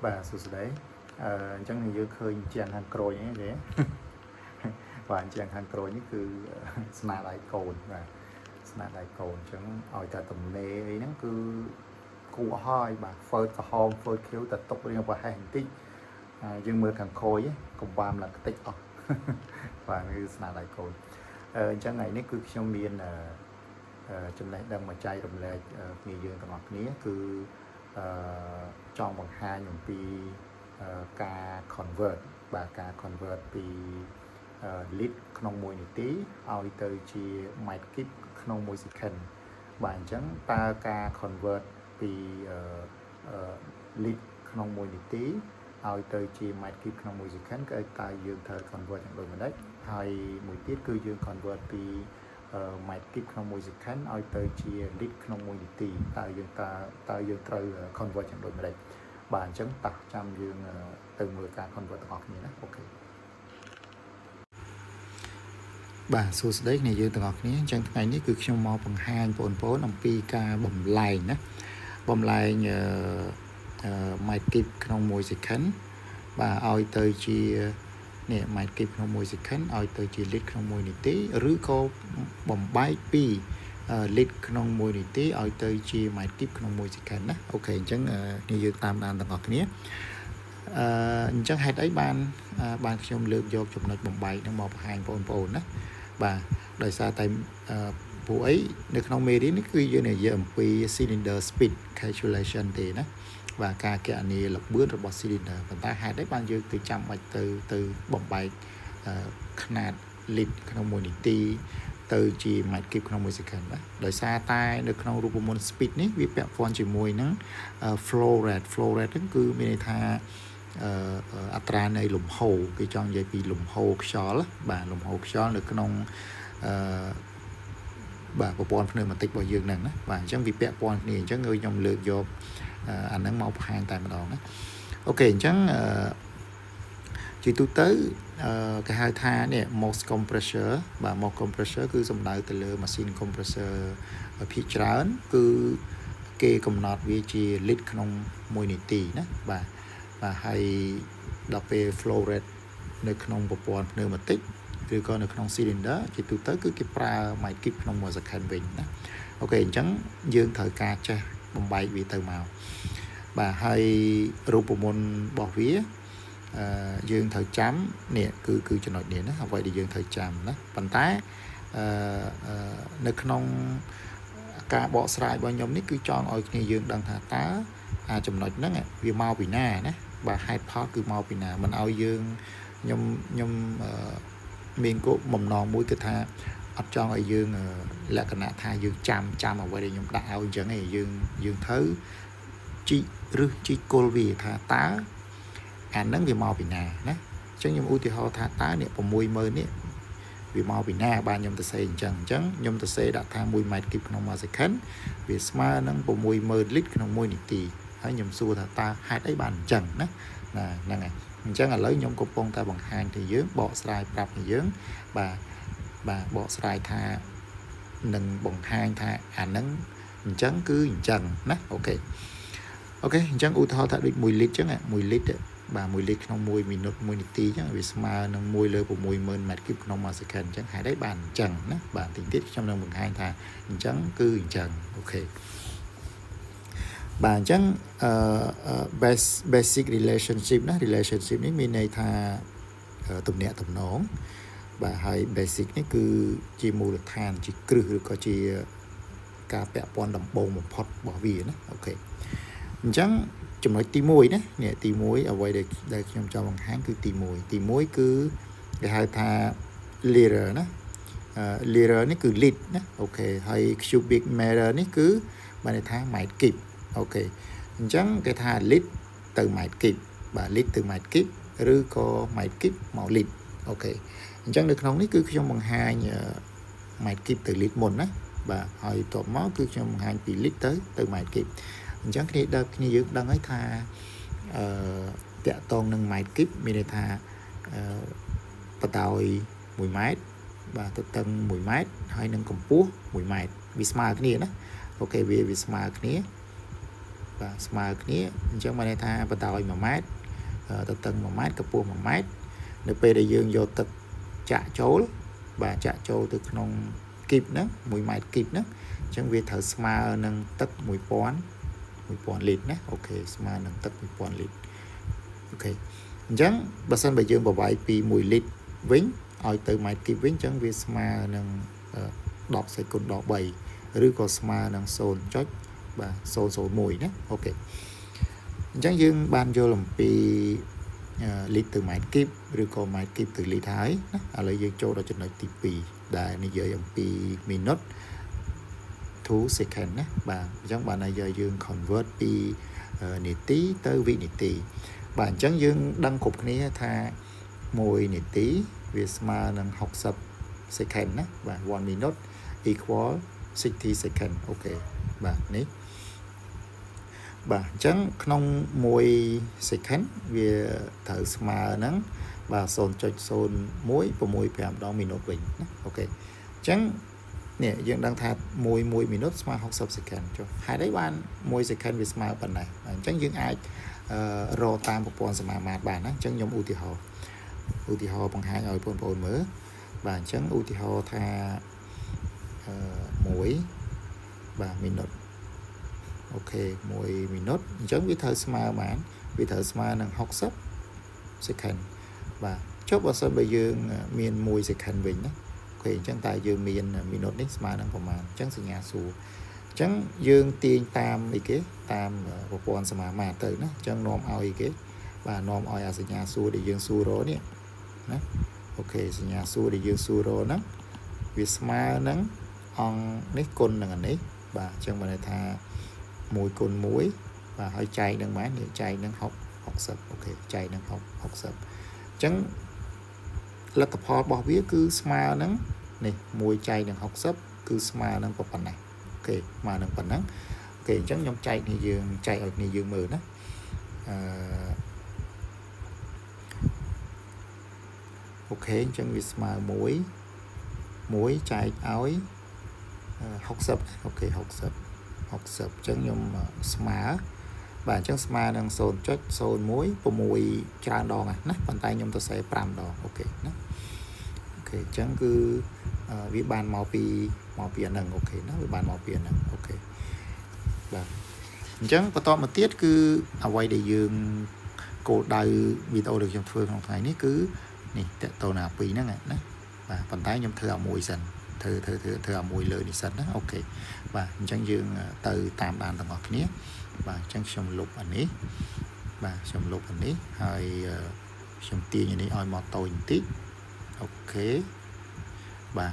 bà sụt đấy chẳng thì dương khơi chàng hàng crồi nhé thế và chàng hàng crồi như cứ sna đại cồn và sna đại cồn chẳng ở tại tầm nề ấy nó cứ cụ hai bà phơi cả hôm phơi khiếu tật tục riêng và hai hành tích dương mưa càng khôi ấy cùng bàm là cái tích và như sna đại cồn chẳng này nó cứ trong miền trong này đang mà chạy đồng lệ nghề dương tầm ngọc ní cứ trong bằng hai nhung pi ការ convert បាទការ convert ពី lit ក្នុង1នាទីឲ្យទៅជា microkip ក្នុង1 second បាទអញ្ចឹងតើការ convert ពី lit ក្នុង1នាទីឲ្យទៅជា microkip ក្នុង1 second គឺតើយើងត្រូវ convert យ៉ាងដូចម្ដេចហើយមួយទៀតគឺយើង convert ពី microkip ក្នុង1 second ឲ្យទៅជា lit ក្នុង1នាទីតើយើងត្រូវ convert យ៉ាងដូចម្ដេចបាទអញ្ចឹងតោះចាំយើងទៅមើលការ convert ទាំងអស់គ្នាណាអូខេបាទសួស្តីគ្នាយើងទាំងអស់គ្នាអញ្ចឹងថ្ងៃនេះគឺខ្ញុំមកបង្ហាញបងប្អូនអំពីការបំលែងណាបំលែងmicrokip ក្នុង1 second បាទឲ្យទៅជានេះ microkip ក្នុង1 second ឲ្យទៅជា lit ក្នុង1នាទីឬក៏បំបែកពីlit ក្នុង1នាទីឲ្យទៅជា microkip ក្នុង1 second ណាអូខេអញ្ចឹងគ្នាយើងតាមដានទាំងអស់គ្នាអញ្ចឹងហេតុអីបានខ្ញុំលើកយកចំណុចបំបែកហ្នឹងមកបង្ហាញបងប្អូនណាបាទដោយសារតែពួកអីនៅក្នុងមេរៀននេះគឺយើងនិយាយអំពី cylinder speed calculation ទេណាបាទការគណនាល្បឿនរបស់ cylinder ប៉ុន្តែហេតុអីបានយើងទៅចាំបាច់ទៅបំបែកຂະຫນາດ lit ក្នុង1នាទីទៅជា microkip ក្នុង1 second ណាដោយសារតែនៅក្នុងរូបមន្ត speed នេះវាពាក់ព័ន្ធជាមួយនឹង flow rate ហ្នឹងគឺមានន័យថាអត្រានៃលំហូរគេចង់និយាយពីលំហូរខ្យល់បាទលំហូរខ្យល់នៅក្នុងបាទប្រព័ន្ធភ្នើមបន្តិចរបស់យើងហ្នឹងណាបាទអញ្ចឹងវាពាក់ព័ន្ធគ្នាអញ្ចឹងខ្ញុំលើកយកអាហ្នឹងមកបង្ហាញតែម្ដងណាអូខេអញ្ចឹងជាទូទៅគេហៅថានេះ Mohs compressor បាទ Mohs compressor គឺសំដៅទៅលើម៉ាស៊ីន compressor ភាគច្រើនគឺគេកំណត់វាជា lit ក្នុង1នាទីណាបាទហើយដល់ពេល flow rate នៅក្នុងប្រព័ន្ធភ្នើមបន្តិចឬក៏នៅក្នុង cylinder ជាទូទៅគឺគេប្រើ microkip ក្នុង1 second វិញណាអូខេអញ្ចឹងយើងត្រូវការចេះបំបែកវាទៅមកបាទហើយរូបមន្តរបស់វាយើងត្រូវចាំនេះគឺចំណុចនេះណាអ្វីដែលយើងត្រូវចាំណាប៉ុន្តែនៅក្នុងការបកស្រាយរបស់ខ្ញុំនេះគឺចង់ឲ្យគ្នាយើងដឹងថាតើចំណុចហ្នឹងវាមកពីណាណាបាទហេតុផលគឺមកពីណាមិនឲ្យយើងខ្ញុំមានគោលបំណងមួយគឺថាអត់ចង់ឲ្យយើងលក្ខណៈថាយើងចាំអ្វីដែលខ្ញុំដាក់ឲ្យអញ្ចឹងឯងយើងត្រូវជីកគល់វាថាតើអាហ្នឹងវាមកពីណាណាអញ្ចឹងខ្ញុំឧទាហរណ៍ថាតើនេះ 60000 នេះវាមកពីណាបាទខ្ញុំទៅសេអញ្ចឹងខ្ញុំទៅសេដាក់ថា1 microkip ក្នុង1 second វាស្មើនឹង 60000 lit ក្នុង1នាទីហើយខ្ញុំសួរថាតើហេតុអីបានអញ្ចឹងណាហ្នឹងហើយអញ្ចឹងឥឡូវខ្ញុំកំពុងតែបង្ហាញទៅយើងបកស្រាយប្រាប់ទៅយើងបាទបកស្រាយថានឹងបង្ហាញថាអាហ្នឹងអញ្ចឹងគឺអញ្ចឹងណាអូខេអញ្ចឹងឧទាហរណ៍ថាដូច1 lit អញ្ចឹង1 lit បាទ1 lit ក្នុង1 minute 1នាទីអញ្ចឹងវាស្មើនឹង1 លើ 60000 microkip ក្នុង1 second អញ្ចឹងហេតុអីបានអញ្ចឹងណាបាទតិចទៀតខ្ញុំនឹងបង្ហាញថាអញ្ចឹងគឺអញ្ចឹងអូខេបាទអញ្ចឹងbasic relationship ណា relationship នេះមានន័យថាទំនាក់ទំនងបាទហើយ basic នេះគឺជាមូលដ្ឋានជាគ្រឹះឬក៏ជាការពាក់ព័ន្ធដំបូងបំផុតរបស់វាណាអូខេអញ្ចឹងចំណុចទី1ណានេះទី1អ្វីដែលខ្ញុំចង់បង្ហាញគឺទី1គឺគេហៅថា liter ណាliter នេះគឺ lit ណាអូខេហើយ cubic meter នេះគឺបានន័យថា microkip អូខេអញ្ចឹងគេថា lit ទៅ microkip បាទ lit ទៅ microkip ឬក៏ microkip មក lit អូខេអញ្ចឹងនៅក្នុងនេះគឺខ្ញុំបង្ហាញ microkip ទៅ lit មុនណាបាទហើយតបមកគឺខ្ញុំបង្ហាញពី lit ទៅ microkipអញ្ចឹងគ្នាយើងដឹងហើយថាតាក់ទងនឹង microkip មានន័យថាបដោយ1ម៉ែត្របាទទទឹង1ម៉ែត្រហើយនឹងកម្ពស់1ម៉ែត្រវាស្មើគ្នាណាអូខេវាស្មើគ្នា và smile kia chẳng mà này tha bắt đầu 1 mét từ tầng 1 mét cấp buộc 1 mét nếu về để dương vô tực chạ chối và chạ chối từ nông kịp nữa 1 mét kịp nữa chẳng việc thở smile nâng tấc 1 pon lít nè ok smile nâng tấc 1 pon lít ok chẳng bà sân bà dương bà vậy vì 1 lít vĩnh ở từ mét kịp vĩnh chẳng việc smile nâng đọc sẽ cùng đọc 7 ឬក៏ស្មើនឹង 0 ចុច បាទ 001 ណា អូខេ អញ្ចឹងយើងបានយល់អំពីលីតទៅម៉ែត្រគីបឬក៏ម៉ែត្រគីបទៅលីតហើយណាឥឡូវយើងចូលដល់ចំណុចទី 2 ដែលនិយាយអំពី minute to second ណាបាទអញ្ចឹងបានឲ្យយើង convert ពីនាទីទៅវិនាទីបាទអញ្ចឹងយើងដឹងគ្រប់គ្នាថា1នាទីវាស្មើនឹង 60 second ណាបាទ 1 minute equal 60 second អូខេបាទនេះបាទអញ្ចឹងក្នុង1 second វាត្រូវស្មើនឹងបាទ 0.0165 ដង minute វិញណាអូខេអញ្ចឹងនេះយើងដឹងថា1 minute ស្មើ 60 second ចុះហេតុអីបាន1 second វាស្មើប៉ុណ្ណេះអញ្ចឹងយើងអាចរកតាមប្រព័ន្ធសមាមាត្របានណាអញ្ចឹងខ្ញុំឧទាហរណ៍បង្ហាញឲ្យបងប្អូនមើលបាទអញ្ចឹងឧទាហរណ៍ថា1បាទ minute អូខេ1 minute អញ្ចឹងវាត្រូវស្មើបានវាត្រូវស្មើនឹង60 second បាទចុះបើសិនបើយើងមាន1 second វិញណាអូខេអញ្ចឹងតើយើងមាន minute នេះស្មើនឹងប្រមាណអញ្ចឹងសញ្ញាសួរអញ្ចឹងយើងទាញតាមអីគេតាមប្រព័ន្ធសមាមាត្រទៅណាអញ្ចឹងនាំឲ្យអីគេបាទនាំឲ្យអាសញ្ញាសួរដែលយើងសួររនេះណាអូខេសញ្ញាសួរដែលយើងសួររហ្នឹងវាស្មើនឹងអង្គនេះគុណនឹងអានេះបាទអញ្ចឹងបានន័យថា1 គុណ 1បាទហើយចែកនឹងបាននេះចែកនឹង60អូខេចែកនឹង60អញ្ចឹងលទ្ធផលរបស់វាគឺស្មើនឹងនេះ1ចែកនឹង60គឺស្មើនឹងប៉ុណ្ណេះអូខេស្មើនឹងប៉ុណ្ណឹងអូខេអញ្ចឹងខ្ញុំចែកនេះយើងចែកឲ្យគ្នាយើងមើលណាអូខេអញ្ចឹងវាស្មើ1ចែកឲ្យ60អូខេ60អញ្ចឹងខ្ញុំស្មើបាទអញ្ចឹងស្មើនឹង 0.01 6ច្រើនដងណាប៉ុន្តែខ្ញុំទៅសេ5ដងអូខេណាអូខេអញ្ចឹងគឺវាបានមកពីអាហ្នឹងអូខេណាវាបានមកពីអាហ្នឹងអូខេបាទអញ្ចឹងបន្តមកទៀតគឺអ្វីដែលយើងគោលដៅវីដេអូដែលខ្ញុំធ្វើក្នុងថ្ងៃនេះគឺនេះតកតទៅអាពីរហ្នឹងណាបាទប៉ុន្តែខ្ញុំធ្វើឲ្យមួយសិនធ្វើឲ្យមួយលើនេះសិនណាអូខេបាទអញ្ចឹងយើងទៅតាមដានទាំងអស់គ្នាបាទអញ្ចឹងខ្ញុំលុបអានេះបាទខ្ញុំលុបអានេះហើយខ្ញុំទាញអានេះឲ្យមកតូចបន្តិចអូខេបាទ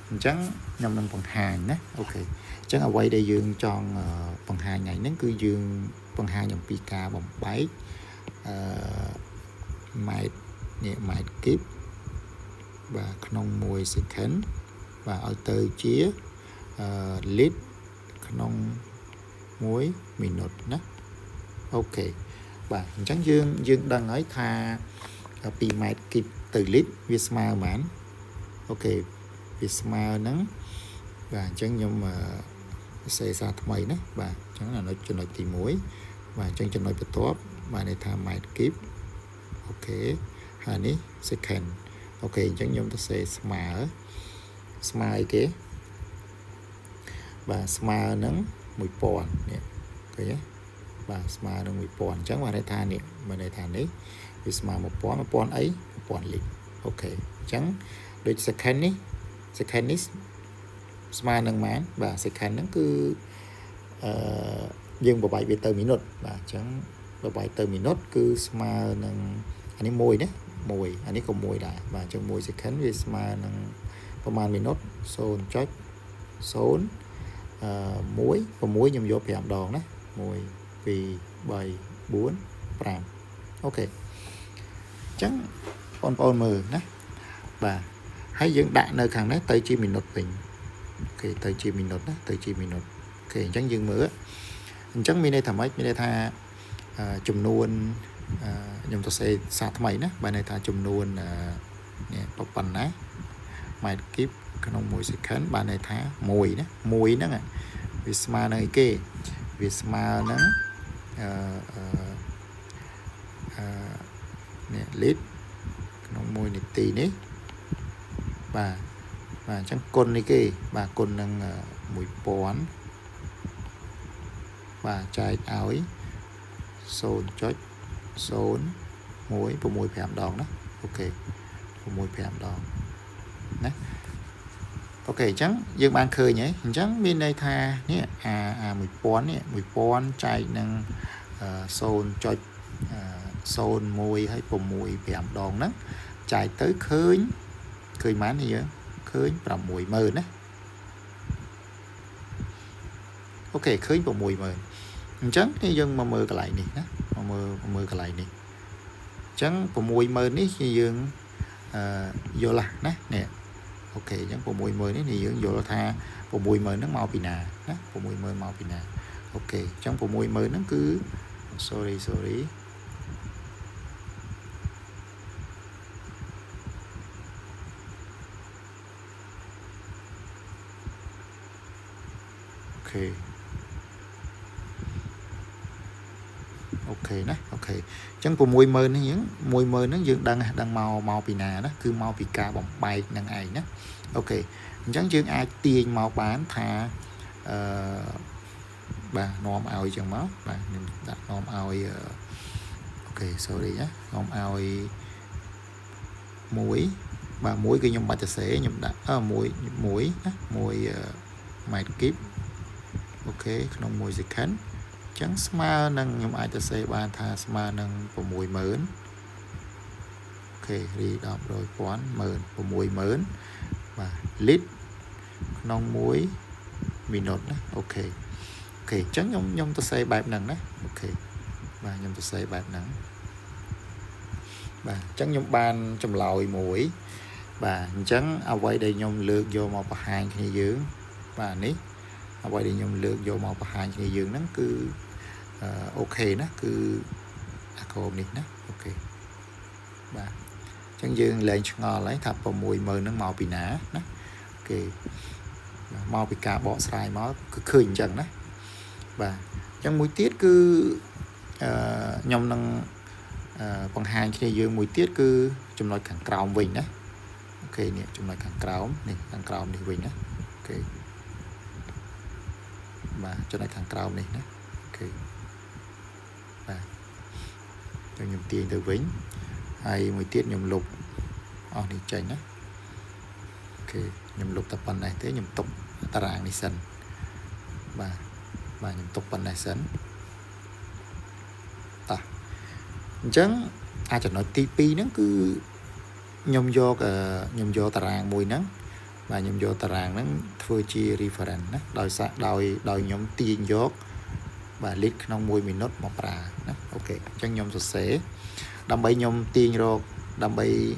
អញ្ចឹងខ្ញុំនឹងបង្ហាញណាអូខេអញ្ចឹងអ្វីដែលយើងចង់បង្ហាញថ្ងៃនេះគឺយើងបង្ហាញអំពីការបំបែកម៉ែត្រនេះម៉ែត្រគីបបាទក្នុង1 second បាទឲ្យទៅជាលីតក្នុង1 minute ណាអូខេបាទអញ្ចឹងយើងដឹងហើយថាពីម៉ែត្រគីបទៅលីតវាស្មើប៉ុន្មានអូខេវាស្មើនឹងបាទអញ្ចឹងខ្ញុំសេសារថ្មីណាបាទអញ្ចឹងចំណុចទី1បាទអញ្ចឹងចំណុចបន្ទាប់បាទន័យថាម៉ែត្រគីបអូខេហើយនេះ second អូខេអញ្ចឹងខ្ញុំទៅសេស្មើអីគេបាទស្មើនឹង1000នេះឃើញទេបាទស្មើនឹង1000អញ្ចឹងបានន័យថានេះវាស្មើ1000អី1000លីត្រអូខេអញ្ចឹងដូច second នេះស្មើនឹងប៉ុន្មានបាទ second ហ្នឹងគឺយើងបបែកវាទៅ minute បាទអញ្ចឹងបបែកទៅ minute គឺស្មើនឹងអានេះ1ណា1អានេះក៏1ដែរបាទអញ្ចឹង1 second វាស្មើនឹងប្រហែល minute 0.0 1 6ខ្ញុំយក5ដងណា1 2 3 4 5អូខេអញ្ចឹងបងប្អូនមើលណាបាទហើយយើងដាក់នៅខាងនេះទៅជា minute វិញអូខេទៅជា minute ណាទៅជា minute អូខេអញ្ចឹងយើងមើលអញ្ចឹងមានន័យថាម៉េចមានន័យថាចំនួនខ្ញុំទៅសេសារថ្មីណាបើន័យថាចំនួននេះប៉ុណ្ណាម៉ែត្រគីបក្នុង1 second បានន័យថា1ណា1ហ្នឹងវាស្មើនឹងអីគេវាស្មើនឹង nè lít trong môi nè tì ní và chẳng côn này kì bà côn nâng mùi bón và chai áo ấy sồn chót sồn muối bộ mùi phèm đòn đó ok bộ mùi phèm đòn nè ok chẳng dương ban khơi nhé chẳng bên đây tha nhé mùi bón chai nâng sồn chót sồn mùi hay bộ mùi phèm đòn đó chai tới khơi khơi mán gì vậy khơi và mùi mờ đó ok khơi bộ mùi mờ chẳng cái dân mà mơ cái lại này mà mơ cái lại này chẳng bộ mùi mờ ní khi dương vô là nè ok chẳng bộ mùi mờ ní thì dương vô là tha bộ mùi mờ nó mau bị nà bộ mùi mờ mau bị nà ok chẳng bộ mùi mờ nó cứ sorry ok nè ok chẳng bộ mùi mờ nó những mùi mờ nó dương đang màu bị nà đó cứ màu bị ca bóng bay năng ai nhé ok chẳng dương ai tiền màu bán thà bà nôm ao chẳng máu bà đặt nôm ao ok sorry nhé nôm ao muối bà muối cái nhom bàจะ sẽ nhom đã muối mày kíp ok không muối gì khánh chẳng smart nâng nhom aiจะ sẽ bàn thà smart nâng bộ mùi mớn ok đi đọc rồi quán mớn bộ mùi mớn và lít nông muối minute ok chẳng nhom ta sẽ bài nâng đó ok và nhom ta sẽ bài nâng và chẳng nhom ban trong lòi mũi và chẳng ao quay đây nhom lược vô màu bạc hàng khi dưỡng và ní ao quay đây nhom lược vô màu bạc hàng khi dưỡng nó cứ ok nó cứ acom này ok và chẳng dương lên ngò lấy thập vào mùi mờ nó màu bị nã ok màu bị cá bỏ xài máu cứ khơi chẳng đó và trong mũi tiết cứ nhom năng bằng hai khi dương mũi tiết cứ trong nói càng cào mình đó ok nè trong nói càng cào này mình đó ok và cho này càng cào này đó ok và cho nhầm tiền từ vĩnh hay mũi tiết nhầm lục đi chanh đó ok nhầm lục tập phần này thế nhầm tục ta ràng đi sân và nhầm tục phần này sân ta chẳng ai cho nói TP nó cứ nhom vô tà ràng mùi nắng và nhom vô tà ràng nó thưa chi reference đó đòi nhóm tiền vô và lít nông mùi mình nốt một ra ok chẳng nhom sẽ đâm bay nhom tiền rồi đâm bay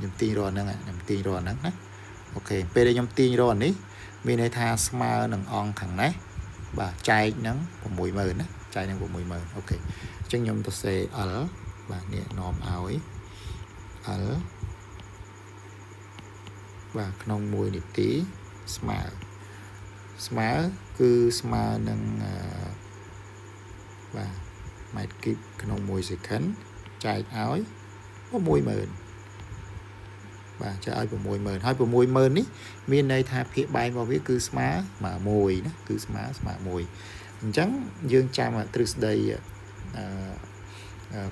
nhom tiền rồi nè nhom tiền rồi nè ok bây giờ nhom tiền rồi ní mình hay tha smart nằng on thằng này và chai nắng của mùi mờ nè chai nắng của mùi mờ ok chẳng nhom sẽ ở và nè nôm áo ấy ở và nông mùi nít tí smart cứ smart nâng và mày kịp nông mùi dịch khánh chai áo ấy có mùi mờn và cho ai bộ mùi mờn hai bộ mùi mờn ý miền này tha phía bay vào với cứ smart mà mùi đó cứ smart mà mùi chẳng dương cha mà từ đây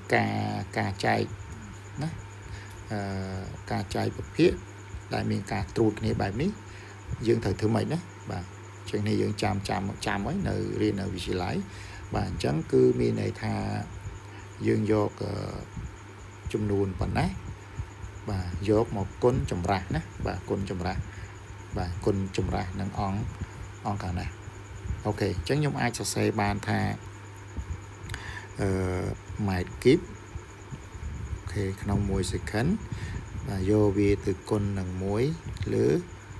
cà chai đó cà chai bậc phía đại miền cà trụt này bài ní dương thời thứ mấy đó và chuyện này dương chạm ấy nơi riêng ở vị trí lái và chẳng cứ miền này tha dương dọc chung nuôn phần đấy và dọc một con trồng ra nè và con trồng ra nâng on cả này ok chẳng giống ai cho xe bàn tha mày kíp ok không mùi dịch khánh và vô vì từ con nằng muối lứa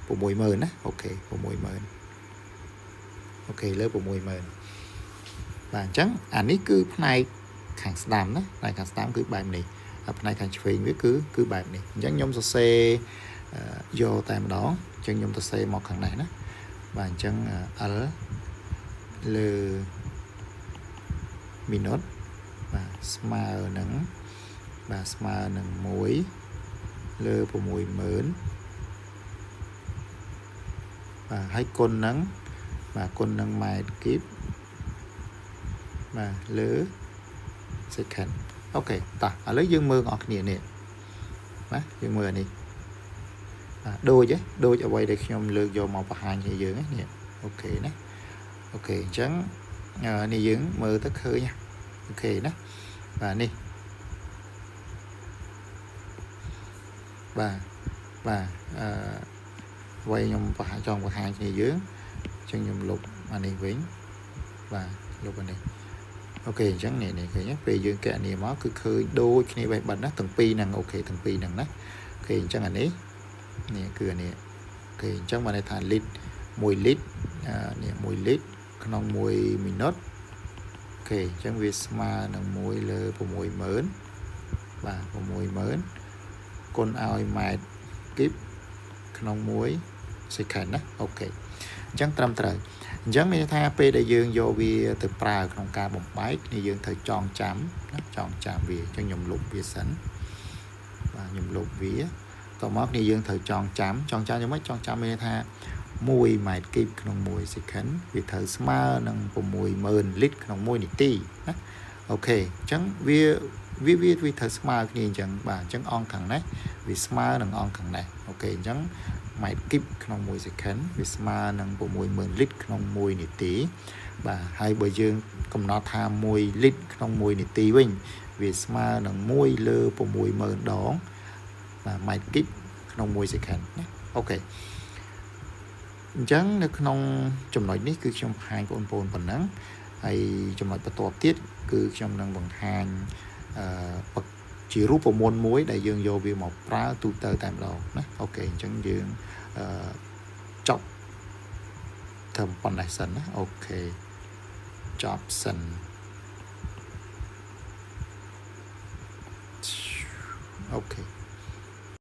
bộ mùi mờn á ok bộ mùi mờn ok lứa bộ mùi mờn và chẳng anh ấy cứ này hàng stam đó này hàng stam cứ bài này này hàng phim với cứ bài này chẳng nhóm xe vô tam đó chẳng nhóm xe một hàng này đó và chẳng ở lừa minute và smile nắng và smile nắng muối lơ của mùi mớn và hay con nắng và con nắng mai kíp và lơ second ok ta ở lấy dương mưa ngọt nè đó dương mưa này đôi chứ đôi ở quay đểខ្ញុំលើកយកមកបង្ហាញឲ្យយើងនេះអូខេណាអូខេអញ្ចឹងនេះយើងមើលទៅឃើញអូខេណាបាទនេះបាទវ័យខ្ញុំបង្ហាញចង់បង្ហាញគ្នាយើងអញ្ចឹងខ្ញុំលុបអានេះវិញបាទលុបអានេះអូខេអញ្ចឹងនេះឃើញពេលយើងកែនេះមកគឺឃើញដូចគ្នាបែបបិទណាទាំងពីរហ្នឹងអូខេទាំងពីរហ្នឹងណាអូខេអញ្ចឹងអានេះនេះគឺអានេះអូខេអញ្ចឹងបានន័យថាលីត្រ1លីត្រនេះ1លីត្រក្នុង1មីនិតអូខេអញ្ចឹងវាស្មើនឹង1លើ60000បាទ60000គុណឲ្យម៉ែត្រគីបក្នុង1 second ណាអូខេអញ្ចឹងត្រឹមត្រូវអញ្ចឹងមានថាពេលដែលយើងយកវាទៅប្រើក្នុងការបំបែកនេះយើងត្រូវចងចាំណាចងចាំវាអញ្ចឹងខ្ញុំលុបវាសិនបាទខ្ញុំលុបវាតមកនេះយើងត្រូវចងចាំយ៉ាងម៉េចចងចាំមានថា1ម៉ែត្រគីបក្នុង1 second វាត្រូវស្មើនឹង60000លីត្រក្នុង1នាទីណាអូខេអញ្ចឹងវាត្រូវស្មើគ្នាអញ្ចឹងបាទអញ្ចឹងអង្គខាងនេះវាស្មើនឹងអង្គខាងនេះអូខេអញ្ចឹងម៉ែត្រគីបក្នុង1 second វាស្មើនឹង60000លីត្រក្នុង1នាទីបាទហើយបើយើងកំណត់ថា1លីត្រក្នុង1នាទីវិញវាស្មើនឹង1លើ60000ដងបាទម៉ែត្រគីបក្នុង1 second ណាអូខេអញ្ចឹងនៅក្នុងចំណុចនេះគឺខ្ញុំបង្ហាញបងប្អូនប៉ុណ្ណឹងហើយចំណុចបន្ទាប់ទៀតគឺខ្ញុំនឹងបង្ហាញជារូបមន្តមួយដែលយើងយកវាមកប្រើទូទៅតែម្ដងណាអូខេអញ្ចឹងយើងចប់ធ្វើប៉ុណ្ណេះសិនណាអូខេចប់សិនអូខេ